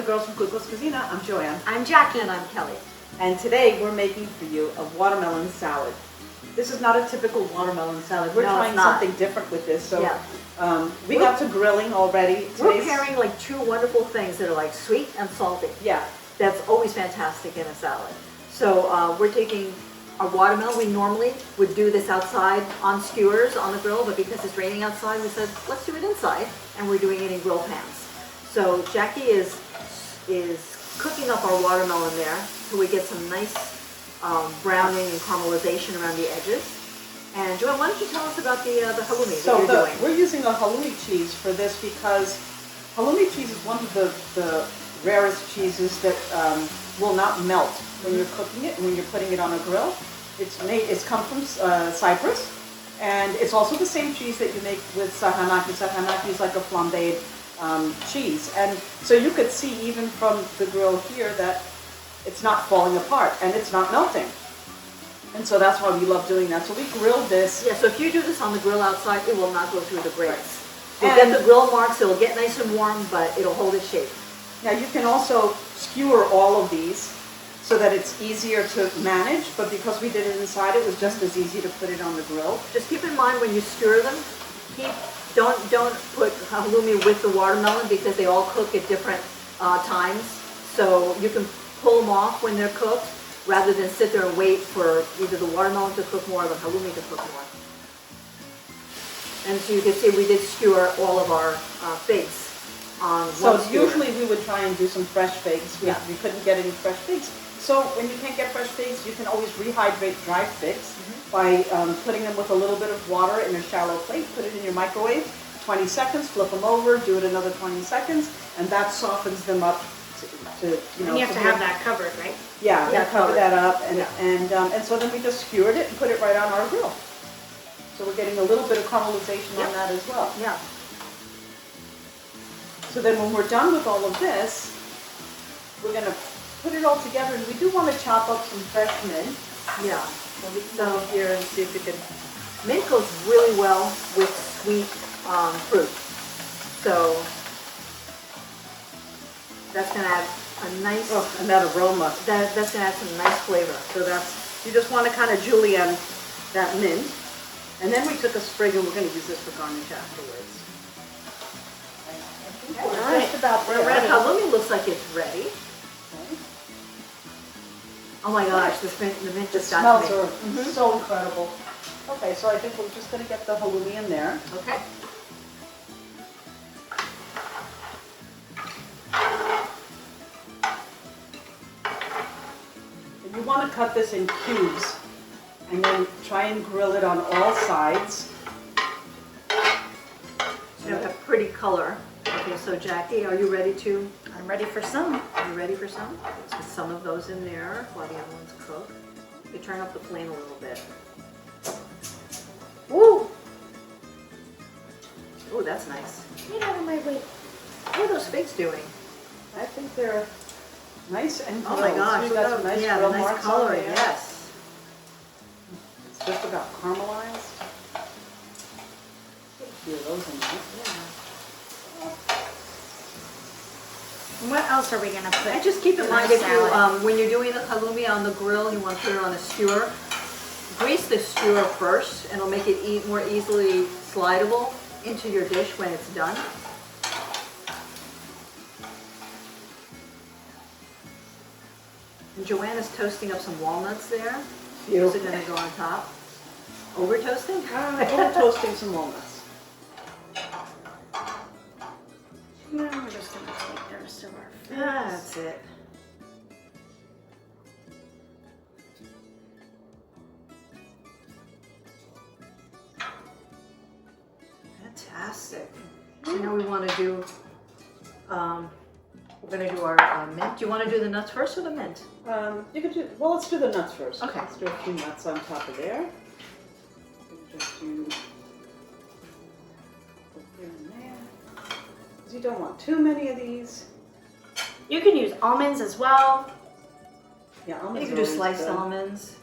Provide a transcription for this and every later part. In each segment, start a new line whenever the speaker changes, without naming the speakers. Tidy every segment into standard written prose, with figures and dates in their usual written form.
girls from Cuckoo's Cuisina. I'm Joanne.
I'm Jackie.
And I'm Kelly.
And today we're making for you a watermelon salad. This is not a typical watermelon salad. We're trying something different with this. So we got to grilling already.
We're pairing like two wonderful things that are like sweet and salty.
Yeah.
That's always fantastic in a salad. So we're taking our watermelon. We normally would do this outside on skewers on the grill, but because it's raining outside, we said, let's do it inside. And we're doing it in grill pans. So Jackie is cooking up our watermelon there so we get some nice browning and caramelization around the edges. And Joanne, why don't you tell us about the halloumi that you're doing?
We're using a halloumi cheese for this because halloumi cheese is one of the rarest cheeses that will not melt when you're cooking it and when you're putting it on a grill. It's come from Cyprus, and it's also the same cheese that you make with sahanaki. Sahanaki is like a flambéed cheese, and so you could see even from the grill here that it's not falling apart and it's not melting. And so that's why we love doing that. So we grilled this.
Yeah, so if you do this on the grill outside, it will not go through the grates. You'll get the grill marks, it'll get nice and warm, but it'll hold its shape.
Now you can also skewer all of these so that it's easier to manage, but because we did it inside, it was just as easy to put it on the grill.
Just keep in mind when you skewer them, don't put halloumi with the watermelon because they all cook at different times. So you can pull them off when they're cooked rather than sit there and wait for either the watermelon to cook more or the halloumi to cook more. And so you can see we did skewer all of our figs on one skewer.
Usually we would try and do some fresh figs. We couldn't get any fresh figs. So when you can't get fresh figs, you can always rehydrate dried figs by putting them with a little bit of water in a shallow plate, put it in your microwave, 20 seconds, flip them over, do it another 20 seconds, and that softens them up to
And you have to have that covered, right?
Yeah, cover that up, and so then we just skewered it and put it right on our grill. So we're getting a little bit of caramelization on that as well.
Yeah.
So then when we're done with all of this, we're going to put it all together, and we do want to chop up some fresh mint.
Yeah.
So we can go here and see if we can.
Mint goes really well with sweet fruit. So that's going to add a nice...
Oh, and that aroma.
That's going to add some nice flavor.
So you just want to kind of julienne that mint. And then we took a sprig, and we're going to use this for garnish afterwards.
All right.
Just about
We're ready. Halloumi looks like it's ready.
Okay.
Oh my gosh, the mint just got to me.
The smells are so incredible. Okay, so I think we're just going to get the halloumi in there.
Okay.
And you want to cut this in cubes, and then try and grill it on all sides.
You have a pretty color. Okay, so Jackie, are you ready to?
I'm ready for some.
Are you ready for some? Let's put some of those in there while the other ones cook. You turn up the flame a little bit. Woo! Oh, that's nice.
Get out of my way.
What are those figs doing?
I think they're nice and grilled.
Oh my gosh,
We've got some nice grill
nice
marks
color,
on there.
yes.
It's just about caramelized. Put a few of those in there.
Yeah.
What else are we going to put?
And just keep in
in
mind
our
if you,
salad?
when you're doing the halloumi on the grill, you want to put it on a skewer. Grease the skewer first, and it'll make it more easily slidable into your dish when it's done. And Joanne is toasting up some walnuts there. Those are going to go on top. Over toasting?
We're toasting some walnuts.
No, we're just going to take the rest of our figs.
That's it. Fantastic. So now we want to do, we're going to do our mint. Do you want to do the nuts first or the mint?
You could do, well, let's do the nuts first.
Okay.
Let's do a few nuts on top of there. Just do here and there. Because you don't want too many of these.
You can use almonds as well.
Yeah, almonds.
You can do sliced almonds.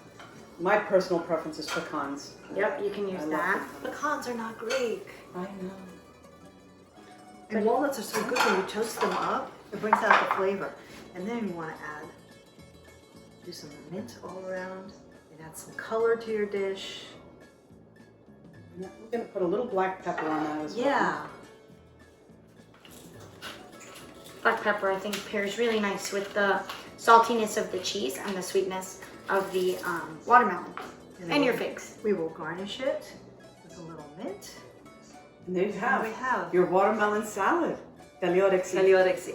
My personal preference is pecans.
Yep, you can use
I love
that.
Pecans are not great.
I know.
And walnuts are so good when you toast them up. It brings out the flavor. And then you want to do some mint all around and add some color to your dish.
We're gonna put a little black pepper on that as well.
Yeah.
Black pepper, I think, pairs really nice with the saltiness of the cheese and the sweetness of the watermelon and your figs.
We will garnish it with a little mint.
And there you have,
we have
your watermelon salad. Kalyoriksi.
Kalyoriksi.